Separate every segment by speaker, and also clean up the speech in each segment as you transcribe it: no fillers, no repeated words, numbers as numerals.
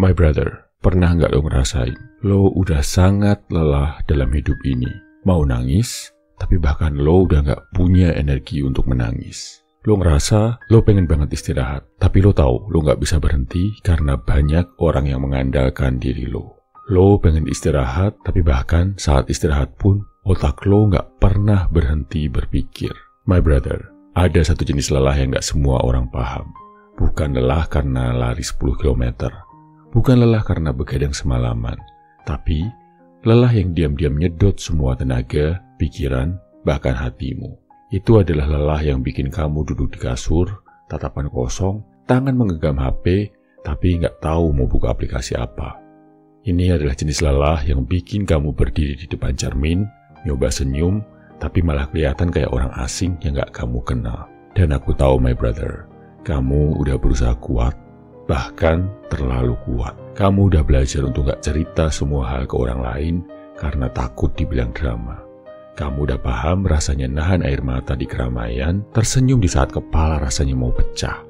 Speaker 1: My brother, pernah nggak lo ngerasain? Lo udah sangat lelah dalam hidup ini. Mau nangis, tapi bahkan lo udah nggak punya energi untuk menangis. Lo ngerasa lo pengen banget istirahat, tapi lo tahu lo nggak bisa berhenti karena banyak orang yang mengandalkan diri lo. Lo pengen istirahat, tapi bahkan saat istirahat pun otak lo nggak pernah berhenti berpikir. My brother, ada satu jenis lelah yang nggak semua orang paham. Bukan lelah karena lari 10 km. Bukan lelah karena begadang semalaman. Tapi lelah yang diam-diam nyedot semua tenaga, pikiran, bahkan hatimu. Itu adalah lelah yang bikin kamu duduk di kasur, tatapan kosong, tangan menggenggam HP, tapi nggak tahu mau buka aplikasi apa. Ini adalah jenis lelah yang bikin kamu berdiri di depan cermin, nyoba senyum, tapi malah kelihatan kayak orang asing yang nggak kamu kenal. Dan aku tahu, my brother, kamu udah berusaha kuat, bahkan terlalu kuat. Kamu udah belajar untuk gak cerita semua hal ke orang lain karena takut dibilang drama. Kamu udah paham rasanya nahan air mata di keramaian, tersenyum di saat kepala rasanya mau pecah.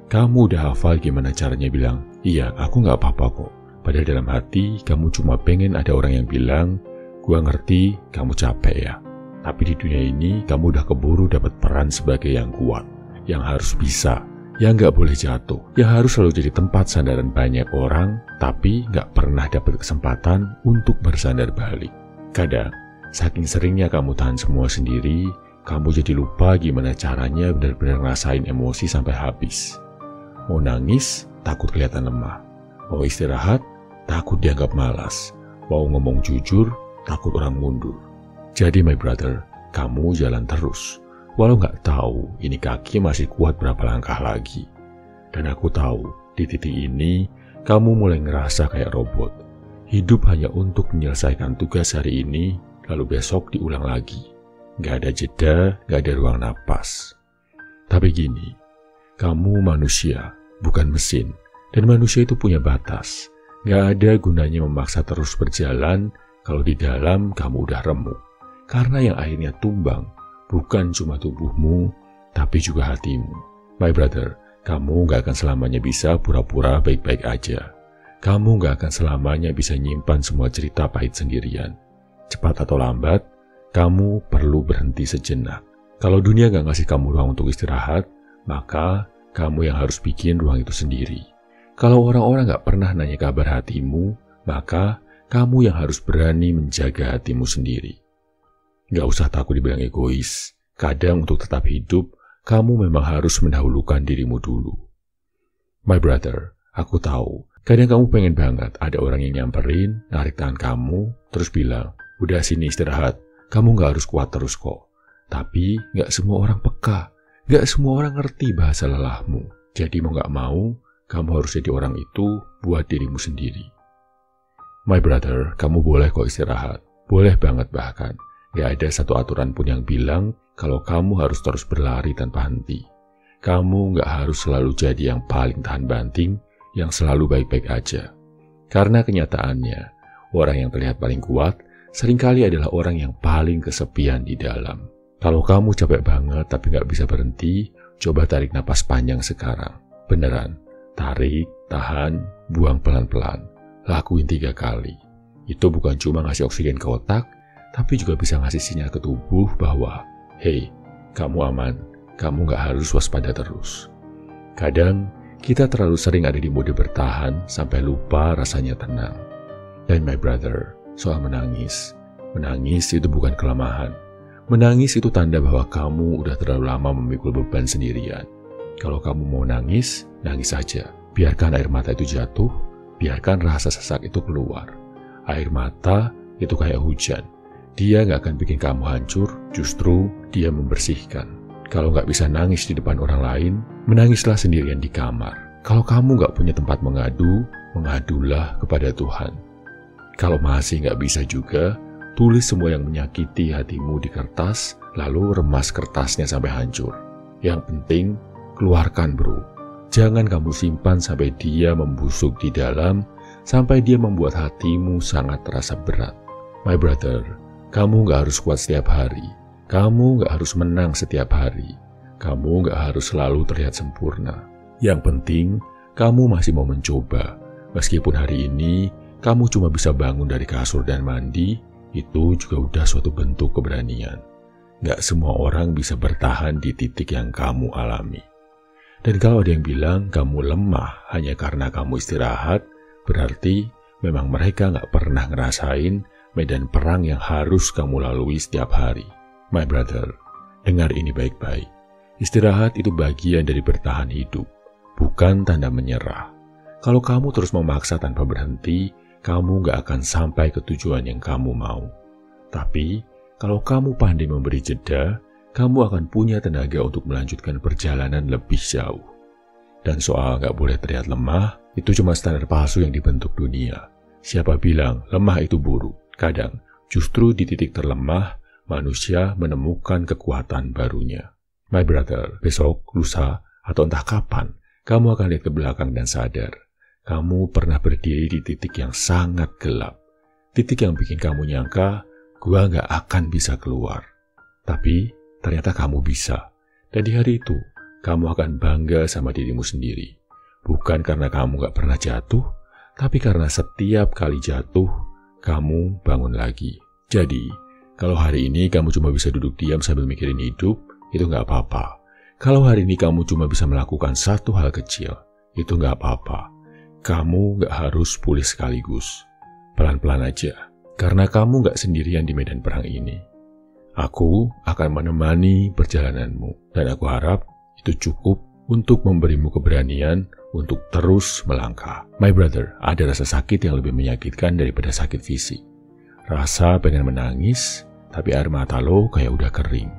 Speaker 1: Kamu udah hafal gimana caranya bilang, iya aku gak apa-apa kok. Padahal dalam hati kamu cuma pengen ada orang yang bilang, gua ngerti kamu capek ya. Tapi di dunia ini kamu udah keburu dapat peran sebagai yang kuat, yang harus bisa, yang gak boleh jatuh, yang harus selalu jadi tempat sandaran banyak orang, tapi gak pernah dapat kesempatan untuk bersandar balik. Kadang, saking seringnya kamu tahan semua sendiri, kamu jadi lupa gimana caranya benar-benar ngerasain emosi sampai habis. Mau nangis, takut kelihatan lemah. Mau istirahat, takut dianggap malas. Mau ngomong jujur, takut orang mundur. Jadi my brother, kamu jalan terus. Walau nggak tahu ini kaki masih kuat berapa langkah lagi. Dan aku tahu di titik ini kamu mulai ngerasa kayak robot. Hidup hanya untuk menyelesaikan tugas hari ini, lalu besok diulang lagi. Nggak ada jeda, nggak ada ruang napas. Tapi gini, kamu manusia, bukan mesin. Dan manusia itu punya batas. Nggak ada gunanya memaksa terus berjalan kalau di dalam kamu udah remuk. Karena yang akhirnya tumbang bukan cuma tubuhmu, tapi juga hatimu. My brother, kamu gak akan selamanya bisa pura-pura baik-baik aja. Kamu gak akan selamanya bisa nyimpan semua cerita pahit sendirian. Cepat atau lambat, kamu perlu berhenti sejenak. Kalau dunia gak ngasih kamu ruang untuk istirahat, maka kamu yang harus bikin ruang itu sendiri. Kalau orang-orang gak pernah nanya kabar hatimu, maka kamu yang harus berani menjaga hatimu sendiri. Gak usah takut dibilang egois. Kadang untuk tetap hidup, kamu memang harus mendahulukan dirimu dulu. My brother, aku tahu, kadang kamu pengen banget ada orang yang nyamperin, narik tangan kamu, terus bilang, udah sini istirahat, kamu gak harus kuat terus kok. Tapi gak semua orang peka, gak semua orang ngerti bahasa lelahmu. Jadi mau gak mau, kamu harus jadi orang itu buat dirimu sendiri. My brother, kamu boleh kok istirahat, boleh banget bahkan. Gak ada satu aturan pun yang bilang kalau kamu harus terus berlari tanpa henti. Kamu gak harus selalu jadi yang paling tahan banting, yang selalu baik-baik aja. Karena kenyataannya, orang yang terlihat paling kuat seringkali adalah orang yang paling kesepian di dalam. Kalau kamu capek banget tapi gak bisa berhenti, coba tarik napas panjang sekarang. Beneran, tarik, tahan, buang pelan-pelan. Lakuin 3 kali. Itu bukan cuma ngasih oksigen ke otak, tapi juga bisa ngasih sinyal ke tubuh bahwa, hey, kamu aman, kamu gak harus waspada terus. Kadang, kita terlalu sering ada di mode bertahan sampai lupa rasanya tenang. Dan my brother, soal menangis itu bukan kelemahan. Menangis itu tanda bahwa kamu udah terlalu lama memikul beban sendirian. Kalau kamu mau nangis, nangis saja. Biarkan air mata itu jatuh, biarkan rasa sesak itu keluar. Air mata itu kayak hujan. Dia gak akan bikin kamu hancur, justru dia membersihkan. Kalau gak bisa nangis di depan orang lain, menangislah sendirian di kamar. Kalau kamu gak punya tempat mengadu, mengadulah kepada Tuhan. Kalau masih gak bisa juga, tulis semua yang menyakiti hatimu di kertas, lalu remas kertasnya sampai hancur. Yang penting, keluarkan bro. Jangan kamu simpan sampai dia membusuk di dalam, sampai dia membuat hatimu sangat terasa berat. My brother, kamu gak harus kuat setiap hari. Kamu gak harus menang setiap hari. Kamu gak harus selalu terlihat sempurna. Yang penting, kamu masih mau mencoba. Meskipun hari ini kamu cuma bisa bangun dari kasur dan mandi, itu juga udah suatu bentuk keberanian. Gak semua orang bisa bertahan di titik yang kamu alami. Dan kalau ada yang bilang kamu lemah hanya karena kamu istirahat, berarti memang mereka gak pernah ngerasain medan perang yang harus kamu lalui setiap hari. My brother, dengar ini baik-baik. Istirahat itu bagian dari bertahan hidup, bukan tanda menyerah. Kalau kamu terus memaksa tanpa berhenti, kamu gak akan sampai ke tujuan yang kamu mau. Tapi, kalau kamu pandai memberi jeda, kamu akan punya tenaga untuk melanjutkan perjalanan lebih jauh. Dan soal gak boleh terlihat lemah, itu cuma standar palsu yang dibentuk dunia. Siapa bilang lemah itu buruk? Kadang, justru di titik terlemah, manusia menemukan kekuatan barunya. My brother, besok, lusa, atau entah kapan, kamu akan lihat ke belakang dan sadar. Kamu pernah berdiri di titik yang sangat gelap. Titik yang bikin kamu nyangka, gua gak akan bisa keluar. Tapi, ternyata kamu bisa. Dan di hari itu, kamu akan bangga sama dirimu sendiri. Bukan karena kamu gak pernah jatuh, tapi karena setiap kali jatuh, kamu bangun lagi. Jadi, kalau hari ini kamu cuma bisa duduk diam sambil mikirin hidup, itu gak apa-apa. Kalau hari ini kamu cuma bisa melakukan satu hal kecil, itu gak apa-apa. Kamu gak harus pulih sekaligus. Pelan-pelan aja, karena kamu gak sendirian di medan perang ini. Aku akan menemani perjalananmu, dan aku harap itu cukup untuk memberimu keberanian untuk terus melangkah. My brother, ada rasa sakit yang lebih menyakitkan daripada sakit fisik. Rasa pengen menangis, tapi air mata lo kayak udah kering.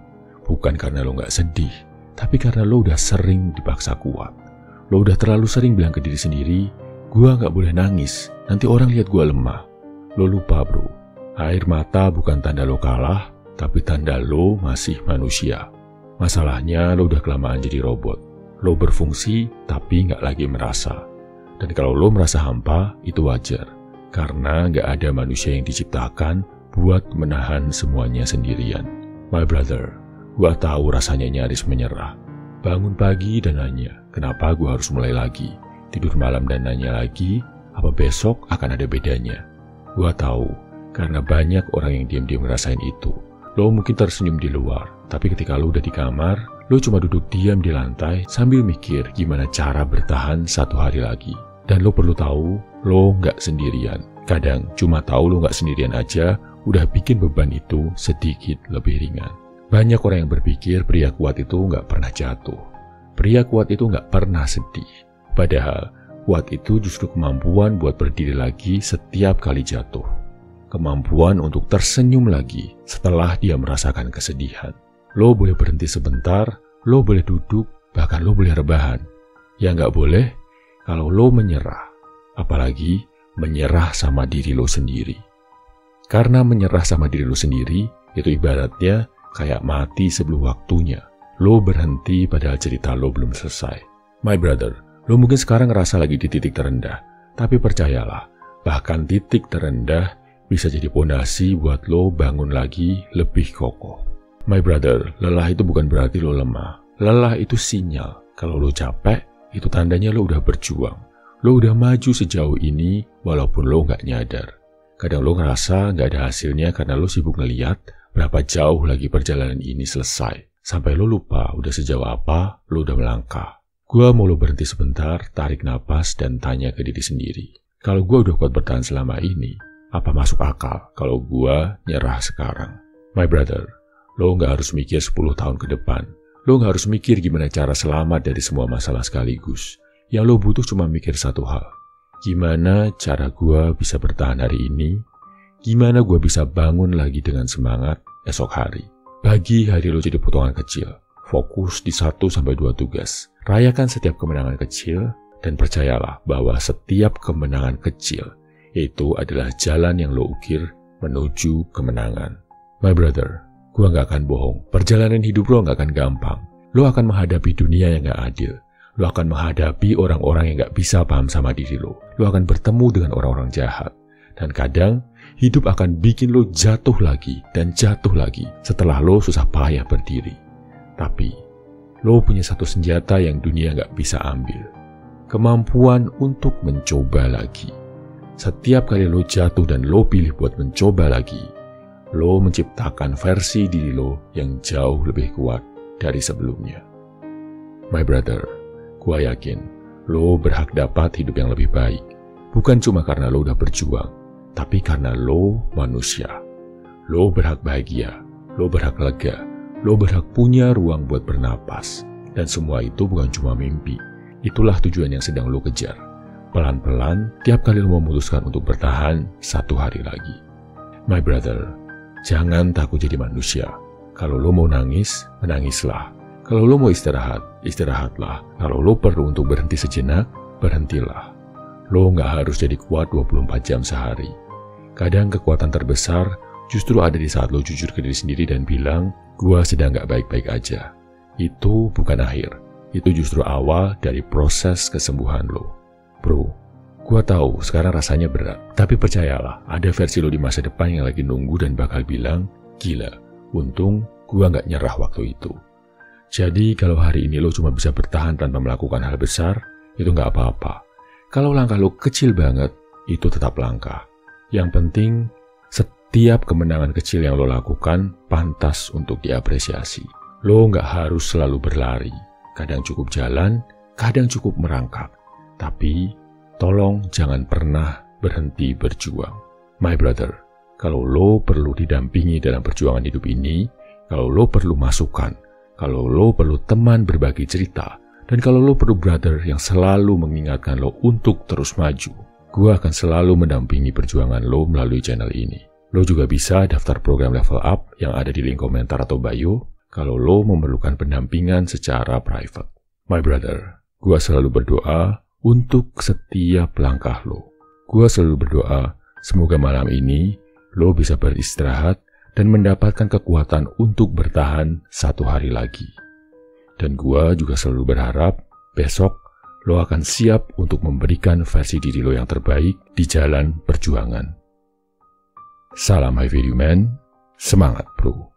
Speaker 1: Bukan karena lo gak sedih, tapi karena lo udah sering dipaksa kuat. Lo udah terlalu sering bilang ke diri sendiri, gua gak boleh nangis, nanti orang lihat gua lemah. Lo lupa bro, air mata bukan tanda lo kalah, tapi tanda lo masih manusia. Masalahnya lo udah kelamaan jadi robot. Lo berfungsi, tapi gak lagi merasa. Dan kalau lo merasa hampa, itu wajar. Karena gak ada manusia yang diciptakan buat menahan semuanya sendirian. My brother, gua tahu rasanya nyaris menyerah. Bangun pagi dan nanya, kenapa gua harus mulai lagi? Tidur malam dan nanya lagi, apa besok akan ada bedanya? Gua tahu, karena banyak orang yang diam-diam ngerasain itu. Lo mungkin tersenyum di luar, tapi ketika lo udah di kamar, lo cuma duduk diam di lantai sambil mikir gimana cara bertahan satu hari lagi. Dan lo perlu tahu, lo nggak sendirian. Kadang cuma tahu lo nggak sendirian aja, udah bikin beban itu sedikit lebih ringan. Banyak orang yang berpikir pria kuat itu nggak pernah jatuh. Pria kuat itu nggak pernah sedih. Padahal, kuat itu justru kemampuan buat berdiri lagi setiap kali jatuh. Kemampuan untuk tersenyum lagi setelah dia merasakan kesedihan. Lo boleh berhenti sebentar, lo boleh duduk, bahkan lo boleh rebahan. Yang nggak boleh, kalau lo menyerah. Apalagi menyerah sama diri lo sendiri. Karena menyerah sama diri lo sendiri, itu ibaratnya kayak mati sebelum waktunya. Lo berhenti padahal cerita lo belum selesai. My brother, lo mungkin sekarang ngerasa lagi di titik terendah. Tapi percayalah, bahkan titik terendah bisa jadi pondasi buat lo bangun lagi lebih kokoh. My brother, lelah itu bukan berarti lo lemah. Lelah itu sinyal. Kalau lo capek, itu tandanya lo udah berjuang. Lo udah maju sejauh ini walaupun lo gak nyadar. Kadang lo ngerasa gak ada hasilnya karena lo sibuk ngeliat berapa jauh lagi perjalanan ini selesai. Sampai lo lupa udah sejauh apa lo udah melangkah. Gua mau lo berhenti sebentar, tarik napas dan tanya ke diri sendiri. Kalau gua udah kuat bertahan selama ini, apa masuk akal kalau gua nyerah sekarang? My brother, lo gak harus mikir 10 tahun ke depan. Lo gak harus mikir gimana cara selamat dari semua masalah sekaligus. Yang lo butuh cuma mikir satu hal. Gimana cara gua bisa bertahan hari ini? Gimana gua bisa bangun lagi dengan semangat esok hari? Bagi hari lo jadi potongan kecil. Fokus di 1-2 tugas. Rayakan setiap kemenangan kecil. Dan percayalah bahwa setiap kemenangan kecil itu adalah jalan yang lo ukir menuju kemenangan. My brother, gua gak akan bohong. Perjalanan hidup lo gak akan gampang. Lo akan menghadapi dunia yang gak adil. Lo akan menghadapi orang-orang yang gak bisa paham sama diri lo. Lo akan bertemu dengan orang-orang jahat. Dan kadang, hidup akan bikin lo jatuh lagi dan jatuh lagi setelah lo susah payah berdiri. Tapi, lo punya satu senjata yang dunia gak bisa ambil. kemampuan untuk mencoba lagi. Setiap kali lo jatuh dan lo pilih buat mencoba lagi, lo menciptakan versi diri lo yang jauh lebih kuat dari sebelumnya. My brother, gua yakin lo berhak dapat hidup yang lebih baik. Bukan cuma karena lo udah berjuang, tapi karena lo manusia. Lo berhak bahagia, lo berhak lega, lo berhak punya ruang buat bernapas. Dan semua itu bukan cuma mimpi. Itulah tujuan yang sedang lo kejar. Pelan-pelan, tiap kali lo memutuskan untuk bertahan 1 hari lagi. My brother, jangan takut jadi manusia. Kalau lo mau nangis, menangislah. Kalau lo mau istirahat, istirahatlah. Kalau lo perlu untuk berhenti sejenak, berhentilah. Lo nggak harus jadi kuat 24 jam sehari. Kadang kekuatan terbesar justru ada di saat lo jujur ke diri sendiri dan bilang, gua sedang nggak baik-baik aja. Itu bukan akhir. Itu justru awal dari proses kesembuhan lo. Bro, gua tahu sekarang rasanya berat. Tapi percayalah, ada versi lo di masa depan yang lagi nunggu dan bakal bilang, gila, untung gua nggak nyerah waktu itu. Jadi kalau hari ini lo cuma bisa bertahan tanpa melakukan hal besar, itu nggak apa-apa. Kalau langkah lo kecil banget, itu tetap langkah. Yang penting, setiap kemenangan kecil yang lo lakukan pantas untuk diapresiasi. Lo nggak harus selalu berlari. Kadang cukup jalan, kadang cukup merangkak. Tapi, tolong jangan pernah berhenti berjuang. My brother, kalau lo perlu didampingi dalam perjuangan hidup ini, kalau lo perlu masukan, kalau lo perlu teman berbagi cerita, dan kalau lo perlu brother yang selalu mengingatkan lo untuk terus maju, gue akan selalu mendampingi perjuangan lo melalui channel ini. Lo juga bisa daftar program level up yang ada di link komentar atau bio kalau lo memerlukan pendampingan secara private. My brother, gue selalu berdoa untuk setiap langkah lo. Gue selalu berdoa semoga malam ini lo bisa beristirahat dan mendapatkan kekuatan untuk bertahan 1 hari lagi. Dan gue juga selalu berharap besok lo akan siap untuk memberikan versi diri lo yang terbaik di jalan perjuangan. Salam High Value Man, semangat bro.